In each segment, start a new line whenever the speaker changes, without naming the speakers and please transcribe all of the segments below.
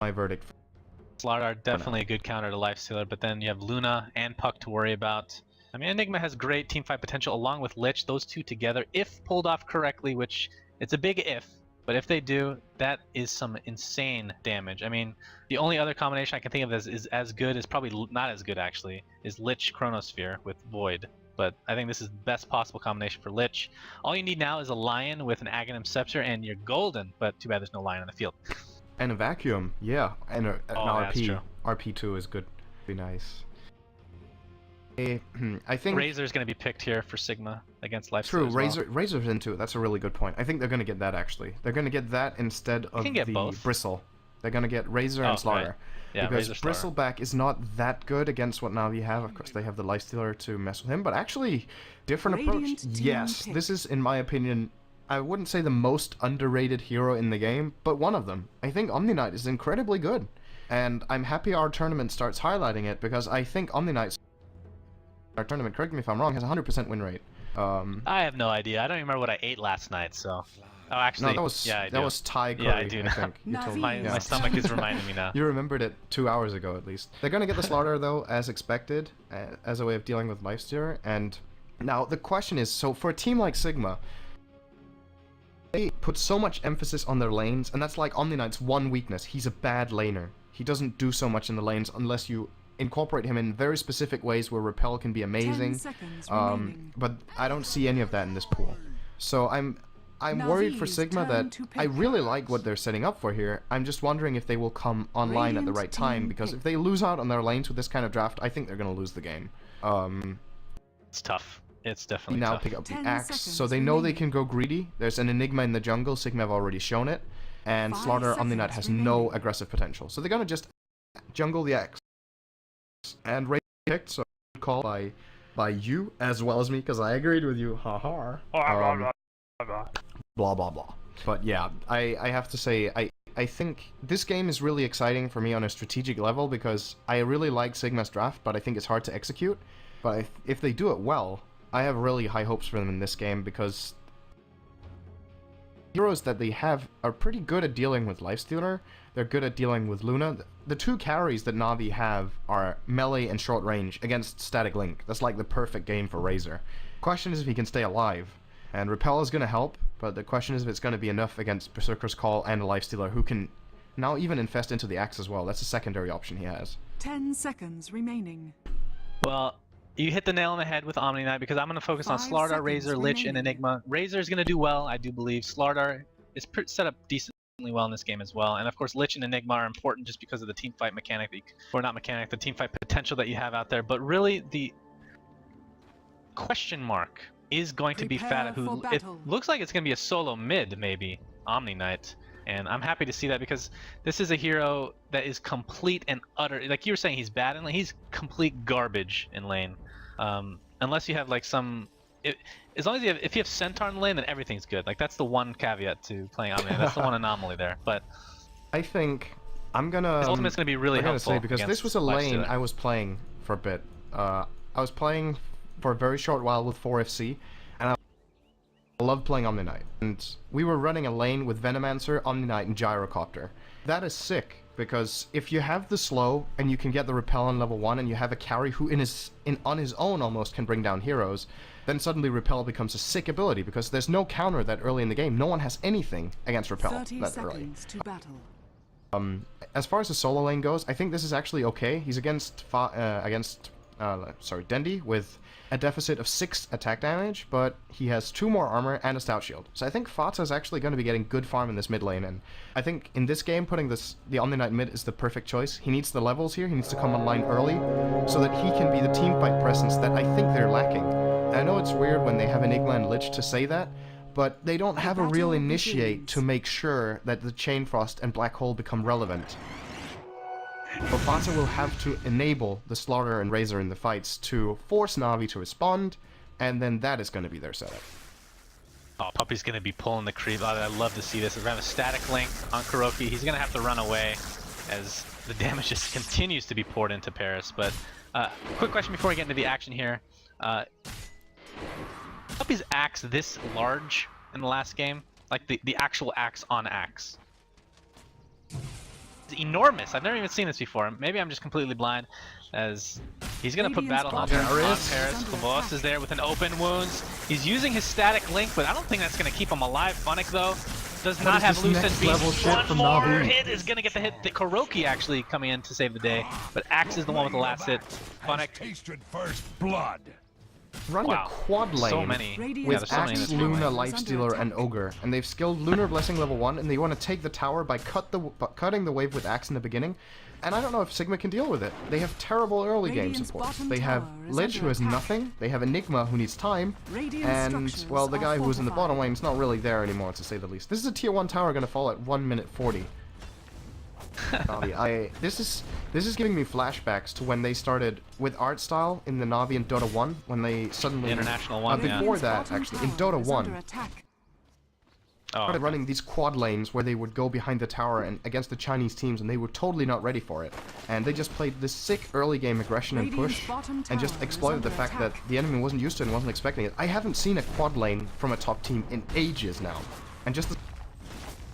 my verdict.
Slaughter are definitely a good counter to Lifestealer, but then you have Luna and Puck to worry about. I mean, Enigma has great teamfight potential along with Lich. Those two together, if pulled off correctly, which it's a big if, but if they do, that is some insane damage. I mean, the only other combination I can think of is as good, is probably not as good actually, is Lich Chronosphere with Void. But I think this is the best possible combination for Lich. All you need now is a Lion with an Aghanim Scepter and you're golden, but too bad there's no Lion on the field.
And a vacuum, yeah, and an RP.
True.
RP2 is good. Be nice. I think
Razor's going to be picked here for Sigma against Lifestealer.
True,
as well.
Razor's into it. That's a really good point. I think they're going to get that actually. They're going to get that instead of the
both.
Bristle. They're going to get Razor and Slaughter.
Right. Yeah,
because
Razor,
Bristleback is not that good against what Navi have. Of course, they have the Lifestealer to mess with him, but actually, different approach. Yes, this is, in my opinion, I wouldn't say the most underrated hero in the game, but one of them. I think Omni Knight is incredibly good, and I'm happy our tournament starts highlighting it because I think Omni Knight, our tournament, correct me if I'm wrong, has a 100% win rate.
I have no idea. I don't even remember what I ate last night, so... Oh, actually,
no, that was Thai curry,
yeah, I do
I think. You told me.
My stomach is reminding me now.
You remembered it 2 hours ago, at least. They're going to get the Slaughter, though, as expected, as a way of dealing with Lifestealer. And now, the question is, so for a team like Sigma, they put so much emphasis on their lanes, and that's like Omni Knight's one weakness. He's a bad laner. He doesn't do so much in the lanes unless you incorporate him in very specific ways where Repel can be amazing. But I don't see any of that in this pool. So I'm worried for Sigma that I really like what they're setting up for here. I'm just wondering if they will come online at the right time, because if they lose out on their lanes with this kind of draft, I think they're going to lose the game.
It's tough. It's definitely
now
tough.
Pick up the axe, so they know they can go greedy. There's an Enigma in the jungle, Sigma have already shown it, and Slaughter Omni Knight has no aggressive potential. So they're going to just jungle the axe. And Ray picked, so good call by you as well as me, because I agreed with you. Haha. Blah blah blah. But yeah, I have to say I think this game is really exciting for me on a strategic level because I really like Sigma's draft, but I think it's hard to execute. But if they do it well, I have really high hopes for them in this game because heroes that they have are pretty good at dealing with Lifestealer. They're good at dealing with Luna. The two carries that Navi have are melee and short range against Static Link. That's like the perfect game for Razor. Question is if he can stay alive. And Repel is going to help, but the question is if it's going to be enough against Berserker's Call and a Lifestealer who can now even infest into the axe as well. That's a secondary option he has.
10 seconds remaining.
Well, you hit the nail on the head with Omni Knight because I'm going to focus on Slardar, Razor, Lich, and Enigma. Razor is going to do well, I do believe. Slardar is set up decently well in this game as well. And of course, Lich and Enigma are important just because of the teamfight mechanic, or not mechanic, the teamfight potential that you have out there. But really, the question mark is going to be Fata, who it looks like it's going to be a solo mid, maybe, Omni Knight. And I'm happy to see that because this is a hero that is complete and utter, like you were saying, he's bad in lane, he's complete garbage in lane. Unless you have like some, as long as if you have Centaur in the lane, then everything's good. Like that's the one caveat to playing Omni Knight. That's the one anomaly there. But
I think I'm gonna.
His ultimate's gonna be really helpful.
Say, because this was a lane I was playing for a bit. I was playing for a very short while with 4FC, and I love playing Omni Knight. And we were running a lane with Venomancer, Omni Knight, and Gyrocopter. That is sick, because if you have the slow, and you can get the Repel on level 1, and you have a carry who on his own almost can bring down heroes, then suddenly Repel becomes a sick ability, because there's no counter that early in the game. No one has anything against Repel that early.
To battle.
As far as the solo lane goes, I think this is actually okay. He's against Dendi with a deficit of 6 attack damage, but he has 2 more armor and a stout shield. So I think Fata is actually going to be getting good farm in this mid lane, and I think in this game putting the Omni Knight mid is the perfect choice. He needs the levels here, he needs to come online early, so that he can be the teamfight presence that I think they're lacking. And I know it's weird when they have Enigma and Lich to say that, but they don't have a real initiate to make sure that the Chain Frost and Black Hole become relevant. But Fata will have to enable the Slaughter and Razor in the fights to force Navi to respond, and then that is going to be their setup.
Oh, Puppy's going to be pulling the creep. Oh, I'd love to see this. We're going to have a static link on Kuroki. He's going to have to run away as the damage just continues to be poured into Paris. But quick question before we get into the action here. Puppy's axe this large in the last game? Like the actual axe on axe? enormous. I've never even seen this before. Maybe I'm just completely blind, as he's gonna put Battle Hunter on Paris. Kavos is there with an open wounds. He's using his static link, but I don't think that's gonna keep him alive. Funnick though does not have Lucid Beast. One more hit is gonna get the hit. The Kuroki actually coming in to save the day, but Axe is the one with the last hit. Funnick
Tasted first blood.
Running a quad lane
so many.
with
so many in
Axe,
this
Luna,
game.
Lifestealer, and Ogre, and they've skilled Lunar Blessing level 1, and they want to take the tower by cutting the wave with Axe in the beginning. And I don't know if Sigma can deal with it. They have terrible early game support. They have Lich, who has nothing. They have Enigma, who needs time. And, well, the guy who was in the bottom lane is not really there anymore, to say the least. This is a tier 1 tower going to fall at 1 minute 40. Navi, this is giving me flashbacks to when they started with art style in the Navi and Dota 1, when they suddenly...
The International 1,
before that, actually, in Dota 1. Started running these quad lanes where they would go behind the tower and against the Chinese teams, and they were totally not ready for it. And they just played this sick early game aggression and push, and just exploited the fact that the enemy wasn't used to it and wasn't expecting it. I haven't seen a quad lane from a top team in ages now. And just the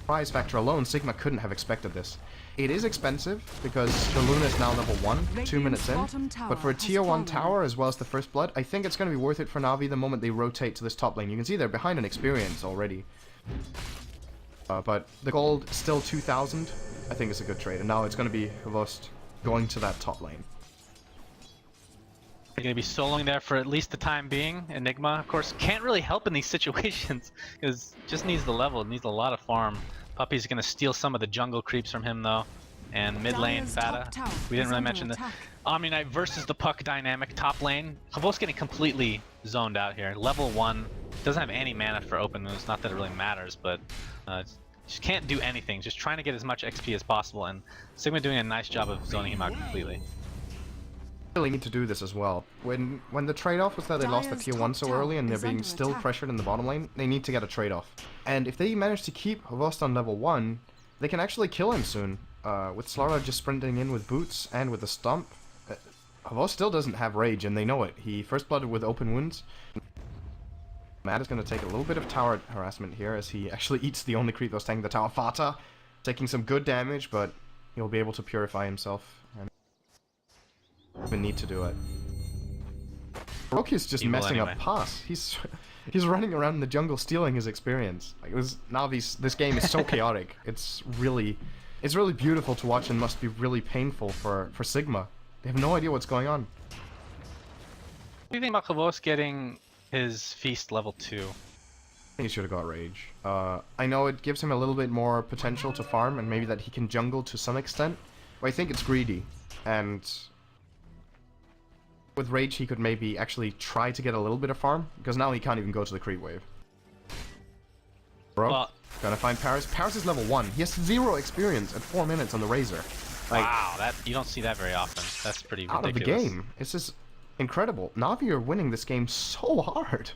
surprise factor alone, Sigma couldn't have expected this. It is expensive, because the Luna is now level 1, 2 minutes in, but for a tier 1 tower as well as the first blood, I think it's going to be worth it for Navi the moment they rotate to this top lane. You can see they're behind an experience already. But the gold, still 2,000, I think is a good trade, and now it's going to be Kavos going to that top lane.
They're going to be soloing there for at least the time being. Enigma, of course, can't really help in these situations, because just needs the level, needs a lot of farm. Puppy's going to steal some of the jungle creeps from him, though. And mid lane, Fata. We didn't really mention the Omni Knight versus the Puck dynamic top lane. Kavos getting completely zoned out here. Level 1. Doesn't have any mana for open moves. Not that it really matters, but just can't do anything. Just trying to get as much XP as possible. And Sigma doing a nice job of zoning him out completely.
Really need to do this as well. When the trade-off was that they lost the tier 1 so early and they're being still pressured in the bottom lane, they need to get a trade-off. And if they manage to keep Kavos on level 1, they can actually kill him soon. With Slara just sprinting in with boots and with a stomp. Kavos still doesn't have rage, and they know it. He first blooded with open wounds. Matt is going to take a little bit of tower harassment here as he actually eats the only creep that was tanking the tower. Fata taking some good damage, but he'll be able to purify himself. And even need to do it. Kuroki's just messing up pass. He's running around in the jungle stealing his experience. Like, this game is so chaotic. It's really beautiful to watch and must be really painful for Sigma. They have no idea what's going on.
What do you think about Kavos getting his feast level 2?
I think he should have got rage. I know it gives him a little bit more potential to farm and maybe that he can jungle to some extent, but I think it's greedy. And with rage he could maybe actually try to get a little bit of farm, because now he can't even go to the creep wave. Bro,
well,
gonna find Paris. Paris is level 1. He has 0 experience at 4 minutes on the Razor. Like,
wow, that you don't see that very often. That's pretty ridiculous.
Out of the game. It's just incredible. Navi are winning this game so hard.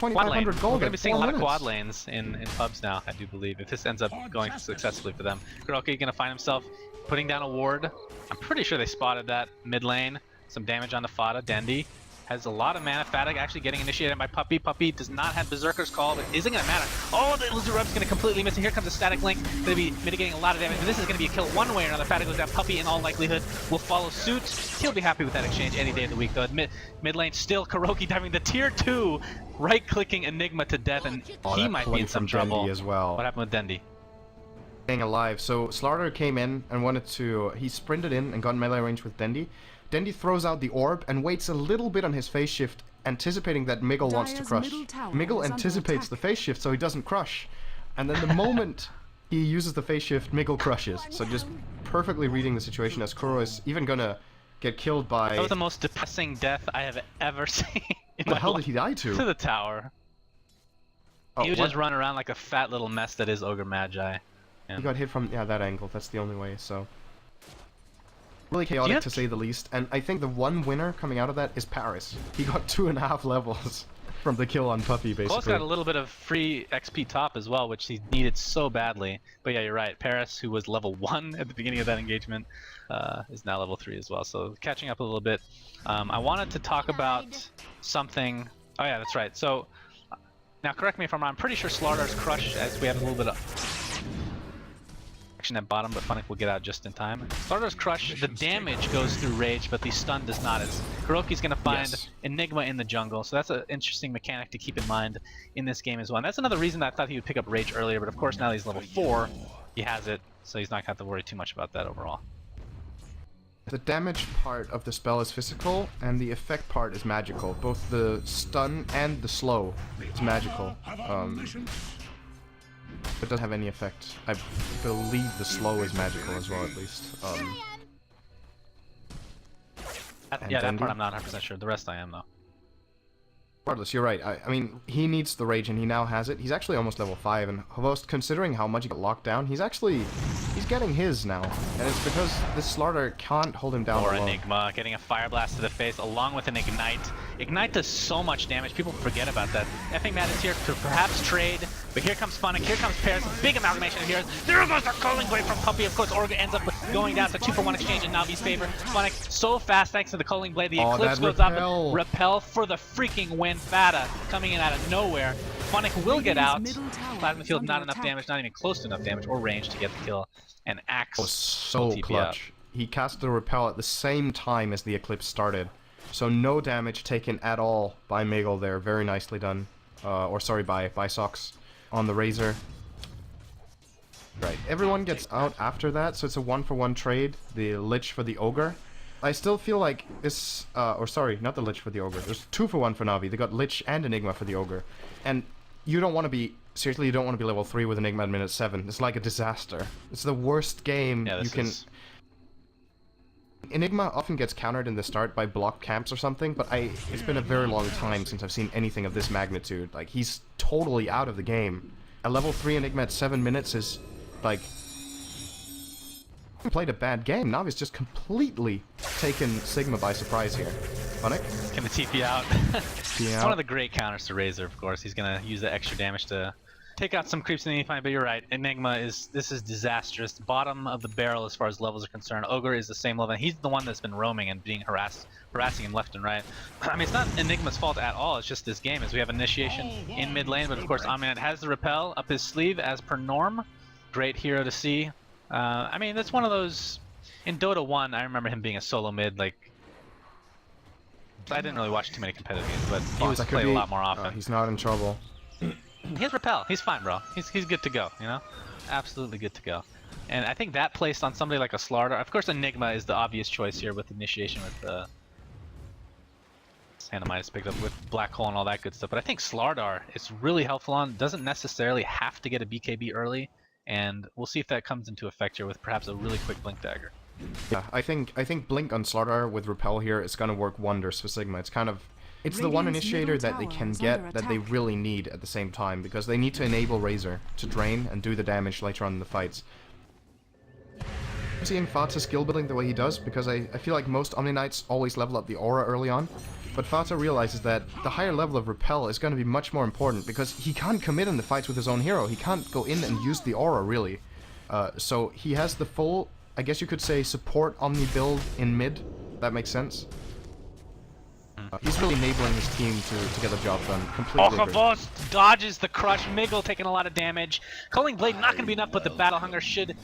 2,500 gold.
We're gonna be seeing a lot of
minutes.
quad lanes in pubs now, I do believe, if this ends up going successfully for them. Kuroki gonna find himself putting down a ward. I'm pretty sure they spotted that mid lane. Some damage on the Fata. Dendi has a lot of mana. Fata actually getting initiated by Puppy. Puppy does not have Berserker's Call, but isn't gonna matter. Oh, the Lizardrub's gonna completely miss it. Here comes a static link. Gonna be mitigating a lot of damage, but this is gonna be a kill one way or another. Fata goes down. Puppy in all likelihood will follow suit. He'll be happy with that exchange any day of the week, though. Mid lane still Kuroki diving the tier 2, right-clicking Enigma to death, and he might be in some trouble.
As well.
What happened with Dendi?
Staying alive. So Slaughter came in and wanted to. He sprinted in and got melee range with Dendi. Dendi throws out the orb and waits a little bit on his phase shift, anticipating that Miggle wants to crush. Miggle anticipates the phase shift so he doesn't crush. And then the moment he uses the phase shift, Miggle crushes. So just perfectly reading the situation, as Kuro is even gonna get killed by...
That was the most depressing death I have ever seen in my
What the hell
life.
did he die to?
To the tower.
Oh,
He would
what?
just run around like a fat little mess that is Ogre Magi.
He got hit from, yeah, that angle. That's the only way, so... Really chaotic, to say the least, and I think the one winner coming out of that is Paris. He got 2.5 levels from the kill on Puppy, basically.
Close got a little bit of free XP top as well, which he needed so badly. But yeah, you're right. Paris, who was level 1 at the beginning of that engagement, is now level 3 as well. So catching up a little bit. I wanted to talk about something... Oh yeah, that's right. So, now correct me if I'm wrong. I'm pretty sure Slaughter's crushed, as we have a little bit of... action at bottom, but Funnick will get out just in time. Slardar's Crush, the damage goes through Rage, but the stun does not. As Kuroki's going to find Enigma in the jungle, so that's an interesting mechanic to keep in mind in this game as well. And that's another reason that I thought he would pick up Rage earlier, but of course now that he's level 4, he has it, so he's not going to have to worry too much about that overall.
The damage part of the spell is physical, and the effect part is magical. Both the stun and the slow is magical. It doesn't have any effect. I believe the slow is magical as well, at least.
Yeah, that part I'm not 100% sure. The rest I am, though.
Regardless, you're right. I mean, he needs the Rage, and he now has it. He's actually almost level 5, and Host, considering how much he got locked down, he's getting his now. And it's because this Slardar can't hold him down
Or
alone.
Enigma, getting a Fire Blast to the face, along with an Ignite. Ignite does so much damage, people forget about that. I think Matt is here to perhaps trade, but here comes Funnick, here comes Paris, big amalgamation of heroes. There goes the Culling Blade from Puppy. Of course, Orga ends up going down to 2-for-1 exchange in Navi's favor. Funnick so fast thanks to the Culling Blade, the Eclipse goes up, and Repel for the freaking win. Fata coming in out of nowhere. Funnick will get out. Plasma Field not enough damage, not even close to enough damage or range to get the kill. And Axe
was so clutch. He cast the Repel at the same time as the Eclipse started. So no damage taken at all by Megal there. Very nicely done. Or sorry, by Sox on the Razor. Right, everyone gets out after that, so it's a 1-for-1 trade. The Lich for the Ogre. I still feel like this, or sorry, not the Lich for the Ogre. There's 2-for-1 for Navi. They got Lich and Enigma for the Ogre. And you don't want to be, seriously, you don't want to be level 3 with Enigma at minute 7. It's like a disaster. It's the worst game you can... Enigma often gets countered in the start by block camps or something, but it's been a very long time since I've seen anything of this magnitude. Like, he's totally out of the game. A level 3 Enigma at 7 minutes is, like... played a bad game. Navi's just completely taken Sigma by surprise here. Funnick?
Gonna TP out. One of the great counters to Razor, of course. He's gonna use the extra damage to take out some creeps in the fight, but you're right. Enigma is disastrous. Bottom of the barrel as far as levels are concerned. Ogre is the same level, and he's the one that's been roaming and being harassing him left and right. I mean, it's not Enigma's fault at all. It's just this game, as we have initiation in mid lane, but of course Omninet has the repel up his sleeve as per norm. Great hero to see. I mean, that's one of those... In Dota 1, I remember him being a solo mid, like... I didn't really watch too many competitive games, but he was played a lot more often.
He's not in trouble.
He has repel. He's fine, bro. He's good to go, you know? Absolutely good to go. And I think that placed on somebody like a Slardar... Of course, Enigma is the obvious choice here with initiation with Santa Midas picked up with Black Hole and all that good stuff. But I think Slardar is really helpful on. Doesn't necessarily have to get a BKB early. And we'll see if that comes into effect here with perhaps a really quick Blink Dagger.
Yeah, I think Blink on Slardar with Repel here is going to work wonders for Sigma. It's the one initiator that they can get that they really need at the same time, because they need to enable Razor to drain and do the damage later on in the fights. I'm seeing Fata skill building the way he does, because I feel like most Omni Knights always level up the aura early on, but Fata realizes that the higher level of Repel is going to be much more important, because he can't commit in the fights with his own hero. He can't go in and use the aura, really. So he has the full, I guess you could say, support Omni build in mid. That makes sense. He's really enabling his team to get the job done. Completely agree.
Dodges the crush. Miggle taking a lot of damage. Culling Blade not going to be enough, but the Battle Hunger should.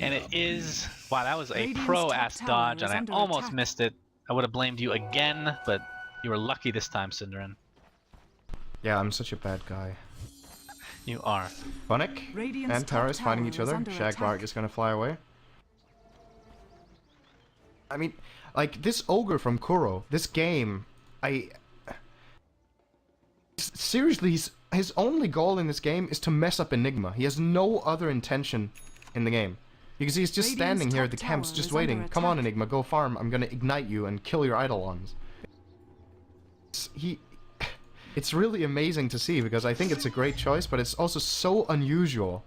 And it is. Wow, that was a pro-ass dodge, and I almost missed it. I would have blamed you again, but you were lucky this time, Cinderin.
Yeah, I'm such a bad guy.
You are.
Funnick and Paris fighting each other. Shagbark is going to fly away. I mean, like, this Ogre from Kuro, this game, seriously, his only goal in this game is to mess up Enigma. He has no other intention in the game. Because he's just standing here at the camps, just waiting. Come on, Enigma, go farm. I'm gonna ignite you and kill your Eidolons. It's really amazing to see, because I think it's a great choice, but it's also so unusual.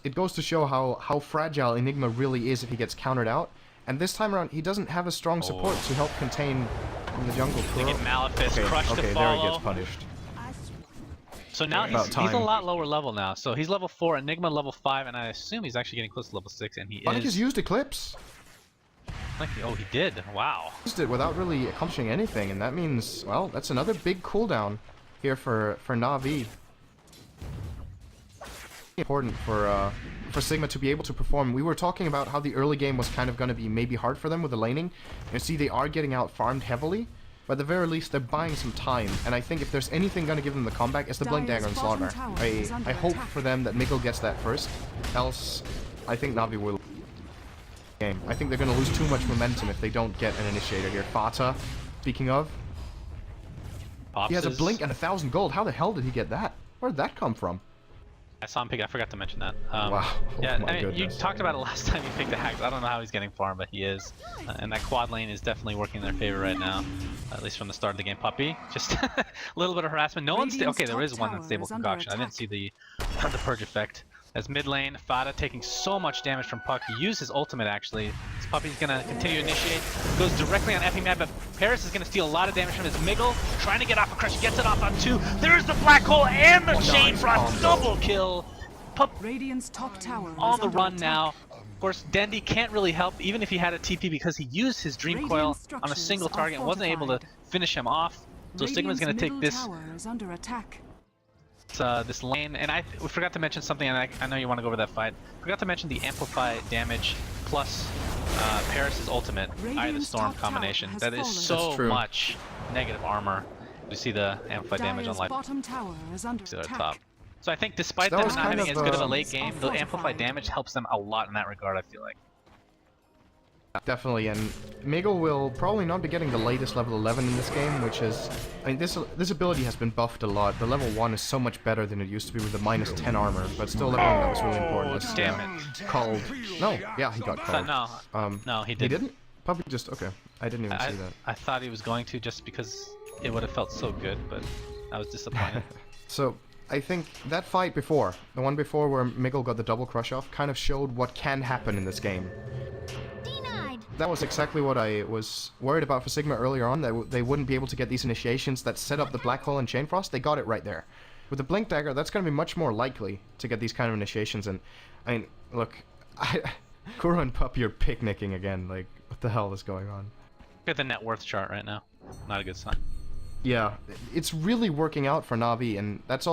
It goes to show how fragile Enigma really is if he gets countered out. And this time around, he doesn't have a strong support to help contain in the jungle.
They get Malefice, Crush to follow.
There he gets punished.
So now he's a lot lower level now. So he's level 4, Enigma level 5, and I assume he's actually getting close to level 6, and he is...
Funnick has used Eclipse.
Oh, he did. Wow.
Used it without really accomplishing anything, and that means, well, that's another big cooldown here for Navi. important for Sigma to be able to perform. We were talking about how the early game was kind of going to be maybe hard for them with the laning. And see, they are getting out farmed heavily, but at the very least, they're buying some time. And I think if there's anything going to give them the comeback, it's the Blink Dagger and Slaughter. I hope for them that Miguel gets that first, else I think Navi will game. I think they're going to lose too much momentum if they don't get an initiator here. Fata, speaking of, he has a blink and 1,000 gold. How the hell did he get that? Where did that come from?
I saw him pick. I forgot to mention that.
Wow.
Yeah,
Oh my
I mean, you
goodness.
talked about it last time you picked the hacks. I don't know how he's getting farm, but he is. And that quad lane is definitely working in their favor right now. At least from the start of the game. Puppy, just a little bit of harassment. No one's okay. There is one that's stable concoction. I didn't see the purge effect. As mid lane, Fata taking so much damage from Puck. He used his ultimate actually. This Puppy's gonna continue to initiate. Goes directly on Epping Mad, but Paris is gonna steal a lot of damage from his Miggle. Trying to get off a crush. Gets it off on 2. There's the black hole and the chain frost double kill.
Radiant's top tower
On
is
the
under
run
attack.
now. Of course, Dendi can't really help even if he had a TP because he used his Dream Coil on a single target and wasn't able to finish him off. So Sigma's gonna take this
tower is under attack.
this lane, and we forgot to mention something, and I know you want to go over that fight. Forgot to mention the amplify damage plus Paris's ultimate, Eye of the Storm combination. That is so much negative armor. You see the amplify damage on life
Bottom tower is under
at the
attack.
top. So I think despite
That
them
was
not
kind
having
of,
as good of a late
are
game, the amplify
fortified.
damage helps them a lot in that regard, I feel like.
Definitely, and Miguel will probably not be getting the latest level 11 in this game, which is... I mean, this ability has been buffed a lot. The level 1 is so much better than it used to be with the minus 10 armor, but still leveling that was really important. It's,
Damn it.
Called... No, yeah, he got called.
No, he
He
didn't.
didn't? Probably just... Okay, I didn't even see that.
I thought he was going to just because it would have felt so good, but I was disappointed.
So, I think that fight before, the one before where Miguel got the double crush off, kind of showed what can happen in this game. That was exactly what I was worried about for Sigma earlier on, that they wouldn't be able to get these initiations that set up the Black Hole and Chain Frost. They got it right there. With the Blink Dagger, that's going to be much more likely to get these kind of initiations, and, I mean, look, Kuro and Puppy are picnicking again, like, what the hell is going on?
Look at the net worth chart right now. Not a good sign.
Yeah, it's really working out for Navi, and that's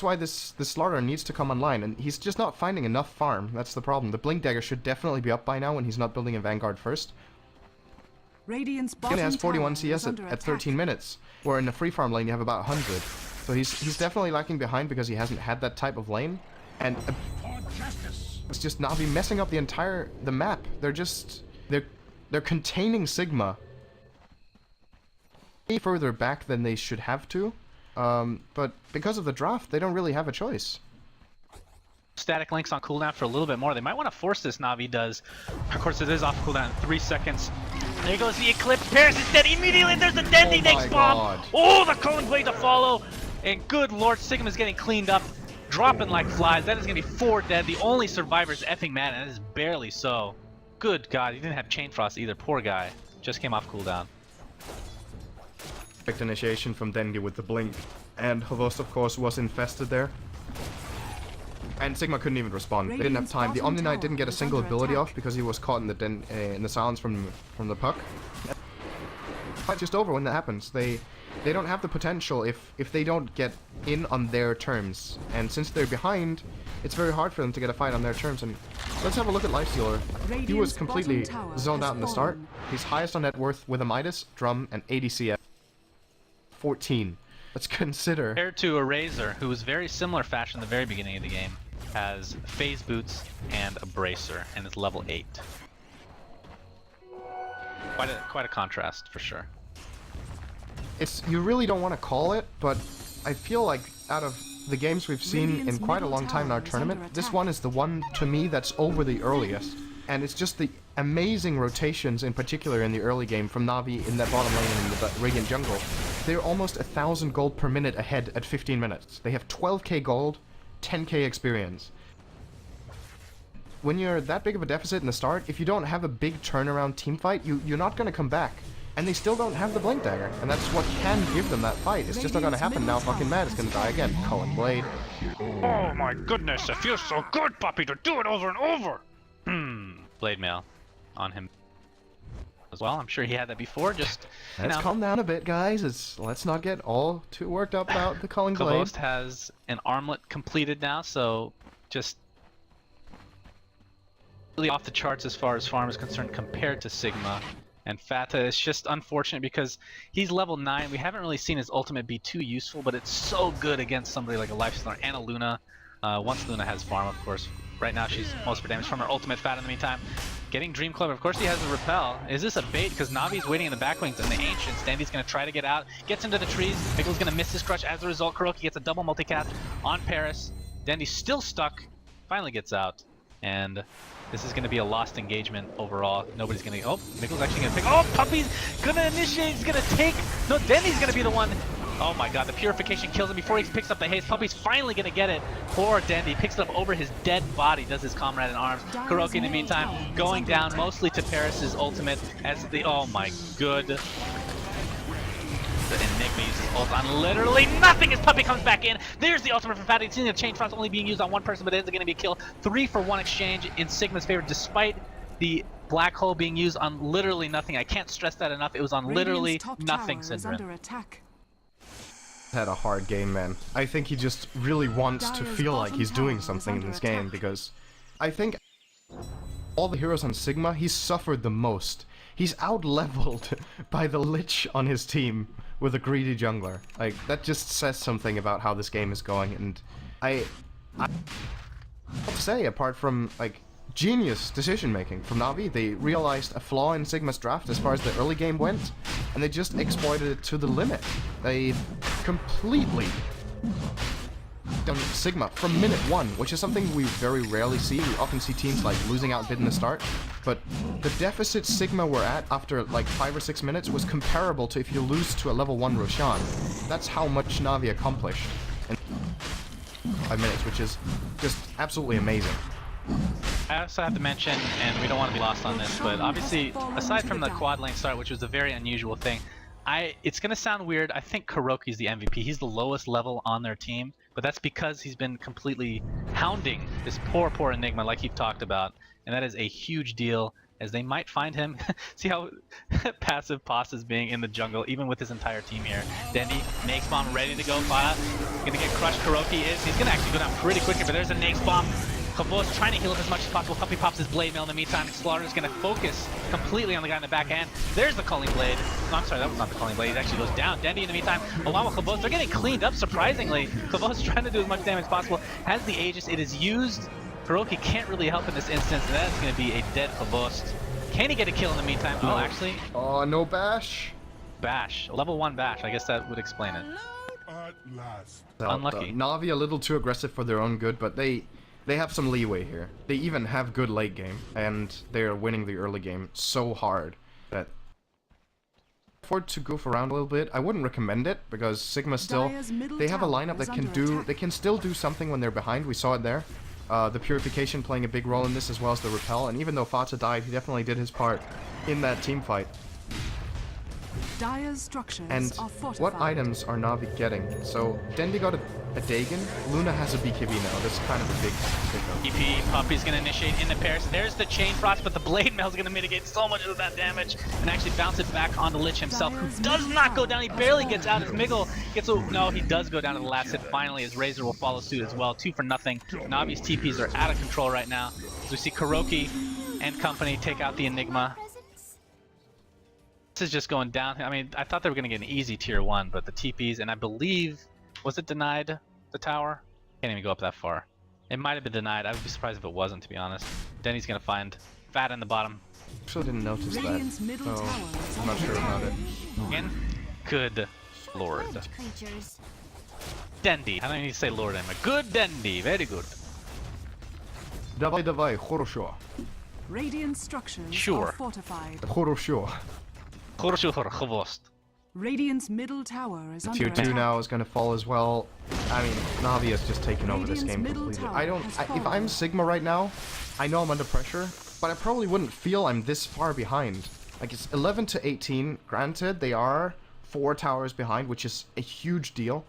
why this Slaughter needs to come online, and he's just not finding enough farm. That's the problem. The Blink Dagger should definitely be up by now when he's not building a Vanguard first.
Radiant's
He
bottom
only has 41
tower is
CS
under
at
attack.
13 minutes, where in the free farm lane you have about 100. So he's definitely lacking behind because he hasn't had that type of lane, and it's just Navi messing up the map. They're containing Sigma way further back than they should have to. But because of the draft, they don't really have a choice.
Static links on cooldown for a little bit more. They might want to force this, Navi does. Of course, it is off cooldown in 3 seconds. There goes the Eclipse. Paris is dead immediately. There's the Dendi next bomb. Oh, the Cone Blade to follow. And good lord, Sigma's getting cleaned up. Dropping like flies. That is going to be 4 dead. The only survivor is effing mad, and that is barely so. Good god, he didn't have Chain Frost either. Poor guy. Just came off cooldown.
Perfect initiation from Dendi with the blink, and Hovost of course was infested there. And Sigma couldn't even respond. They didn't have time. The Omni Knight didn't get a single ability off because he was caught in the silence from the puck. Fight's just over when that happens. They don't have the potential if they don't get in on their terms. And since they're behind, it's very hard for them to get a fight on their terms. And let's have a look at Lifestealer. He was completely zoned out in the start. He's highest on net worth with a Midas, Drum, and ADCF. 14. Let's consider.
Compared to a Razor, who was very similar fashion at the very beginning of the game, has phase boots and a bracer, and is level 8. Quite a contrast for sure.
You really don't want to call it, but I feel like out of the games we've seen in quite a long time in our tournament, this one is the one to me that's over the earliest. And it's just the amazing rotations, in particular in the early game, from Navi in that bottom lane and in the Radiant jungle. They're almost 1,000 gold per minute ahead at 15 minutes. They have 12k gold, 10k experience. When you're that big of a deficit in the start, if you don't have a big turnaround teamfight, you're not going to come back. And they still don't have the Blink Dagger, and that's what can give them that fight. It's just not going to happen now. Fucking Mad is going to die again. Cullen Blade.
Oh my goodness, it feels so good, Puppy, to do it over and over! Blade mail on him. as well. I'm sure he had that before. Just
Let's calm down a bit, guys. Let's not get all too worked up about the calling blade.
Kavost has an armlet completed now, so just really off the charts as far as farm is concerned compared to Sigma. And Fata is just unfortunate because he's level 9. We haven't really seen his ultimate be too useful, but it's so good against somebody like a Lifestealer and a Luna. Once Luna has farm, of course. Right now she's most of her damage from her ultimate. Fata in the meantime getting Dream Club. Of course he has the repel. Is this a bait? Because Navi's waiting in the back wings and the Ancients. Dandy's going to try to get out. Gets into the trees. Miguel's going to miss his crush. As a result, Kuroki gets a double multicast on Paris. Dandy's still stuck. Finally gets out. And this is going to be a lost engagement overall. Nobody's going to... Oh, Miguel's actually going to pick... Oh, Puppy's going to initiate. He's going to take... No, Dandy's going to be the one... Oh my god, the purification kills him before he picks up the haste. Puppy's finally gonna get it. Poor Dandy picks it up over his dead body, does his comrade in arms. Kuroki in the meantime going down mostly to Paris's ultimate as the... Oh my good. The Enigma uses ult on literally nothing as Puppy comes back in. There's the ultimate from Fatty. It's seeing the chain frost only being used on one person, but it is gonna be a kill. 3-for-1 exchange in Sigma's favor despite the black hole being used on literally nothing. I can't stress that enough. It was on literally nothing, Syndra.
Had a hard game, man. I think he just really wants to feel like he's doing something in this game, because I think all the heroes on Sigma, he's suffered the most. He's out-leveled by the Lich on his team with a greedy jungler. Like, that just says something about how this game is going, and I have to say, apart from, like, genius decision-making from Navi, they realized a flaw in Sigma's draft as far as the early game went, and they just exploited it to the limit. They completely done Sigma from minute 1, which is something we very rarely see. We often see teams like losing out bid in the start, but the deficit Sigma were at after like 5 or 6 minutes was comparable to if you lose to a level 1 Roshan. That's how much Navi accomplished in 5 minutes, which is just absolutely amazing.
I also have to mention, and we don't want to be lost on this, but obviously, aside from the quad lane start, which was a very unusual thing, it's going to sound weird, I think Kuroki's the MVP. He's the lowest level on their team, but that's because he's been completely hounding this poor Enigma like you've talked about, and that is a huge deal, as they might find him. See how passive Pos is being in the jungle, even with his entire team here. Dandy, Nake's Bomb ready to go, Fata. Going to get crushed, Kuroki is. He's going to actually go down pretty quickly, but there's a Nake's Bomb. Kavost trying to heal up as much as possible. Puppy pops his blade mail in the meantime. Slaughter's going to focus completely on the guy in the backhand. There's the calling blade. No, I'm sorry, that was not the calling blade. It actually goes down. Dandy in the meantime, along with Kavost, they're getting cleaned up surprisingly. Kavost trying to do as much damage as possible. Has the Aegis, it is used. Kuroki can't really help in this instance, and that's going to be a dead Kavost. Can he get a kill in the meantime? Oh, actually.
Oh, no bash.
Bash. Level 1 bash. I guess that would explain it. Unlucky.
Navi a little too aggressive for their own good, but they have some leeway here. They even have good late game, and they are winning the early game so hard that afford to goof around a little bit. I wouldn't recommend it, because Sigma still, they have a lineup that can do, they can still do something when they're behind. We saw it there. The purification playing a big role in this, as well as the repel, and even though Fata died, he definitely did his part in that team fight.
Dire's structures
And
are fortified.
what items are Navi getting? So, Dendi got a Dagon, Luna has a BKB now, that's kind of a big pickup.
EP, Puppy's gonna initiate into Paris. There's the Chain Frost, but the Blade Mail's gonna mitigate so much of that damage and actually bounce it back onto Lich himself, who does not go down. He barely gets out as Miggle gets a... No, he does go down to the last hit finally, as Razor will follow suit as well. 2 for nothing. Navi's TPs are out of control right now, as we see Kuroki and company take out the Enigma. This is just going down. I mean, I thought they were going to get an easy tier 1, but the TPs, and I believe, was it denied, the tower? Can't even go up that far. It might have been denied. I would be surprised if it wasn't, to be honest. Denny's going to find Fat in the bottom.
Actually didn't notice that, so I'm not sure about it.
Again, good lord. Dendy. I don't need to say lord anymore. Good Dendy. Very good.
Давай, хорошо.
Radiant structures
Sure.
are fortified.
Хорошо.
Radiant's middle tower is under
Tier 2
attack.
now is going to fall as well. I mean, Navi has just taken over this game completely. If I'm Sigma right now, I know I'm under pressure, but I probably wouldn't feel I'm this far behind. Like, it's 11 to 18. Granted, they are 4 towers behind, which is a huge deal.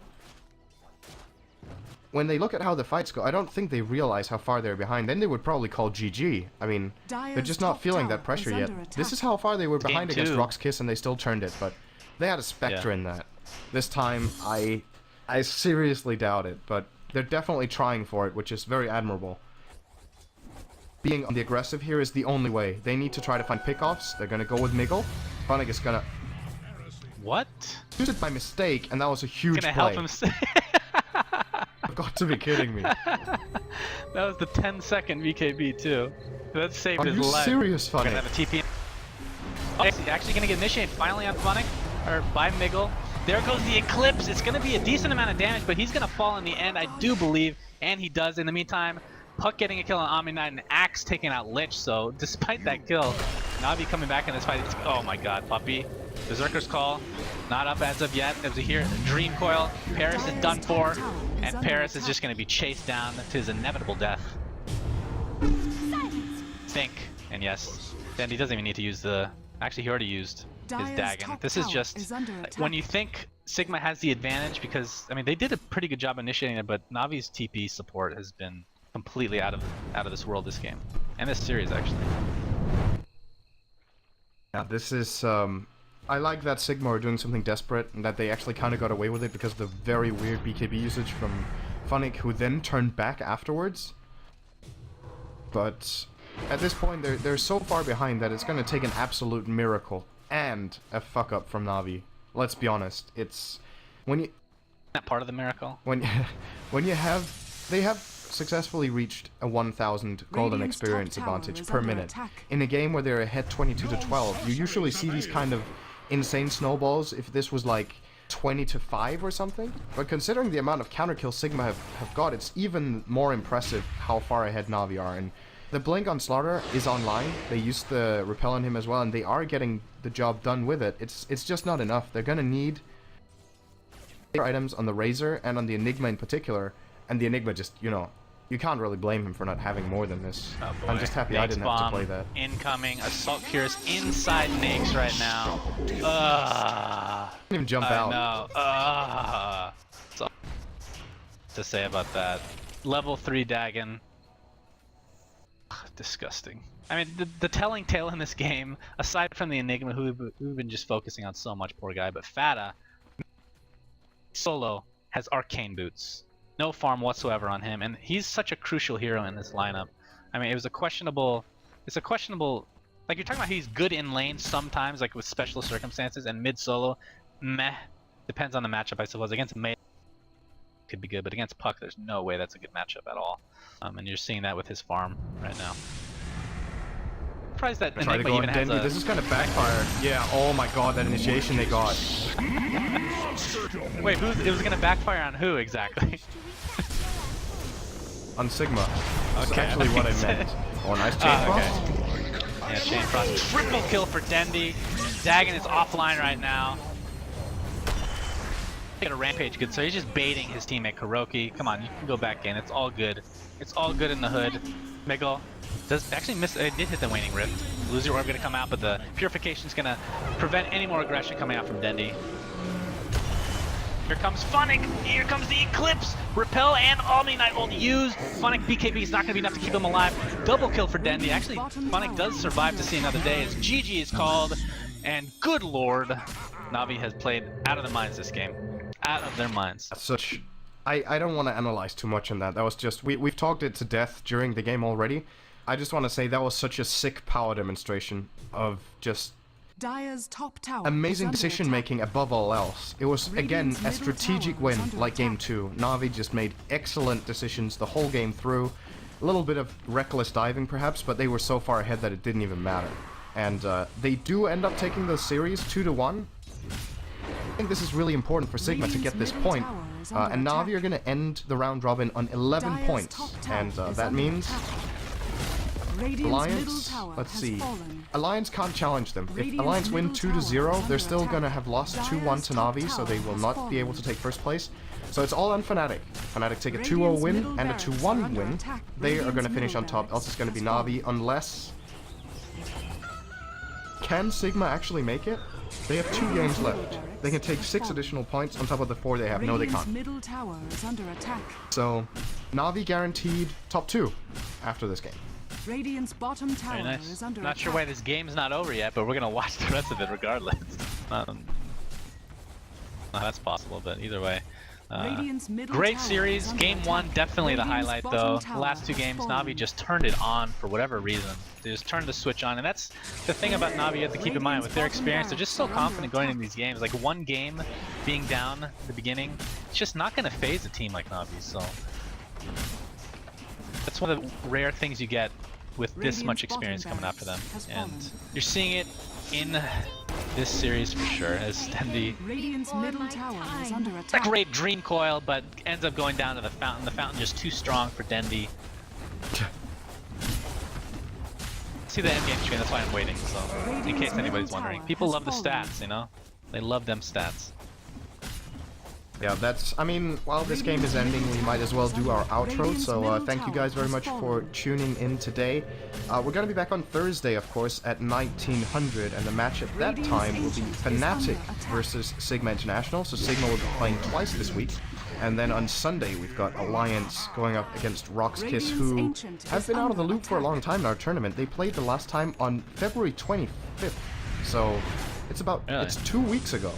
when they look at how the fights go, I don't think they realize how far they're behind. Then they would probably call GG. I mean, they're just not feeling that pressure yet. This is how far they were behind against Rock's Kiss, and they still turned it. But they had a Spectre in that. This time, I seriously doubt it. But they're definitely trying for it, which is very admirable. Being on the aggressive here is the only way. They need to try to find pickoffs. They're gonna go with Miggle. Funnick is gonna...
What?
Use it by mistake, and that was a huge play.
Gonna help him
You've got to be kidding me.
That was the 10-second VKB too. That saved his life.
Are you serious, Funnick?
Gonna have a TP. Oh, he's actually gonna get initiated finally on Funnick, or by Miggle. There goes the Eclipse. It's gonna be a decent amount of damage, but he's gonna fall in the end, I do believe, and he does. In the meantime, Puck getting a kill on Omni Knight and Axe taking out Lich. So despite that kill, Navi coming back in this fight. Oh my God, Puppy. Berserker's Call, not up as of yet. As we hear, Dream Coil, Paris is done for, and Paris is just going to be chased down to his inevitable death. Think, and yes, then he doesn't even need to use the. Actually, he already used his Dagon. This is just when you think Sigma has the advantage, because I mean they did a pretty good job initiating it, but Navi's TP support has been completely out of this world this game, and this series actually.
Yeah, this is. I like that Sigma are doing something desperate, and that they actually kind of got away with it because of the very weird BKB usage from Funnick, who then turned back afterwards. But at this point, they're so far behind that it's going to take an absolute miracle and a fuck up from Navi. Let's be honest. It's when you
that part of the miracle.
When you have they have successfully reached a 1,000 golden experience advantage per minute in a game where they're ahead 22-12. You usually see these kind of insane snowballs if this was like 20-5 or something, but considering the amount of counter kills Sigma have got, it's even more impressive how far ahead Navi are. And the blink on Slaughter is online. They used the repel on him as well, and they are getting the job done with it. It's just not enough. They're gonna need items on the Razor and on the Enigma in particular, and the Enigma just, you know, you can't really blame him for not having more than this.
Oh boy.
I'm just happy I didn't have to play that.
Incoming, Assault Cures inside Nakes right now.
Didn't even jump out.
No. That's all to say about that. Level 3 Dagon. Disgusting. I mean, the telling tale in this game, aside from the Enigma, who we've been just focusing on so much, poor guy, but Fata solo has Arcane Boots. No farm whatsoever on him, and he's such a crucial hero in this lineup. I mean, it's a questionable, like you're talking about he's good in lane sometimes, like with special circumstances, and mid solo, meh, depends on the matchup I suppose. Against May could be good, but against Puck there's no way that's a good matchup at all. And you're seeing that with his farm right now. Surprised that Enigma even has a...
This is gonna backfire. Yeah, oh my God, that initiation they got.
Wait, it was gonna backfire on who exactly?
On Sigma. That's
Okay,
actually what I meant. Oh, nice chain frost.
Okay. Yeah, chain frost. Triple kill for Dendi. Dagon is offline right now. Get a rampage good, so he's just baiting his teammate Kuroki. Come on, you can go back in. It's all good. It's all good in the hood. Miggle does actually miss. It did hit the Waning Rift. Loser Orb gonna come out, but the Purification's gonna prevent any more aggression coming out from Dendi. Here comes Funnick. Here comes the Eclipse. Repel and Omni Knight ult used. Funnick BKB is not going to be enough to keep him alive. Double kill for Dendi. Actually, Funnick does survive to see another day as GG is called. And good lord, Navi has played out of their minds this game. Out of their minds.
Such... I don't want to analyze too much on that. That was just... We've talked it to death during the game already. I just want to say that was such a sick power demonstration of just...
Dire's top tower
amazing decision making above all else. It was again a strategic win like game 2. Navi just made excellent decisions the whole game through. A little bit of reckless diving perhaps, but they were so far ahead that it didn't even matter. And they do end up taking the series 2-1. I think this is really important for Sigma to get this point. And Navi are going to end the round robin on 11 points. And that means... Alliance, let's see. Alliance can't challenge them. If Alliance win 2-0, they're still gonna have lost 2-1 to Navi, so they will not be able to take first place. So it's all on Fnatic. Fnatic take a 2-0 win and a 2-1 win. They are gonna finish on top, else it's gonna be Navi, unless... Can Sigma actually make it? They have 2 games left. They can take 6 additional points on top of the 4 they have. No, they
Radiant's
can't.
middle tower is under attack.
So, Navi guaranteed top 2 after this game.
Radiant's bottom tower
Very nice.
is under
Not
attack.
sure why this game's not over yet, but we're gonna watch the rest of it regardless. No, that's possible, but either way.
Radiant's middle
Great
tower
series.
is under
Game
attack.
1, definitely the
Radiant's
highlight
bottom
though. The
tower
last 2
has
games,
fallen.
Navi just turned it on for whatever reason. They just turned the switch on, and that's the thing about Navi you have to keep in mind. With their experience, they're just so confident going into these games. Like, one game being down at the beginning, it's just not going to phase a team like Navi, so... That's one of the rare things you get with this much experience coming after them. And you're seeing it in this series for sure, as Dendi...
Radiant's middle tower is under
It's a
attack.
great dream coil, but ends up going down to the fountain. The fountain just too strong for Dendi. See the endgame screen, that's why I'm waiting, so in case anybody's wondering. People love the stats, you know? They love them stats.
Yeah, that's, I mean, while this game is ending, we might as well do our outro, so thank you guys very much for tuning in today. We're going to be back on Thursday, of course, at 1900, and the match at that time will be Fnatic versus Sigma International, so Sigma will be playing twice this week. And then on Sunday, we've got Alliance going up against Roxkiss, who have been out of the loop for a long time in our tournament. They played the last time on February 25th, so it's about, it's 2 weeks ago.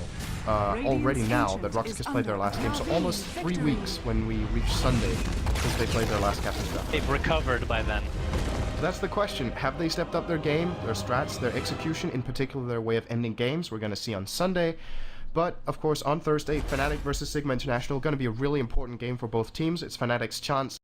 Already now that Roxkiss played their last game, so almost 3 weeks when we reach Sunday since they played their last Captain's Draft.
They've recovered by then.
So that's the question. Have they stepped up their game, their strats, their execution, in particular their way of ending games? We're going to see on Sunday. But, of course, on Thursday, Fnatic versus Sigma International, going to be a really important game for both teams. It's Fnatic's chance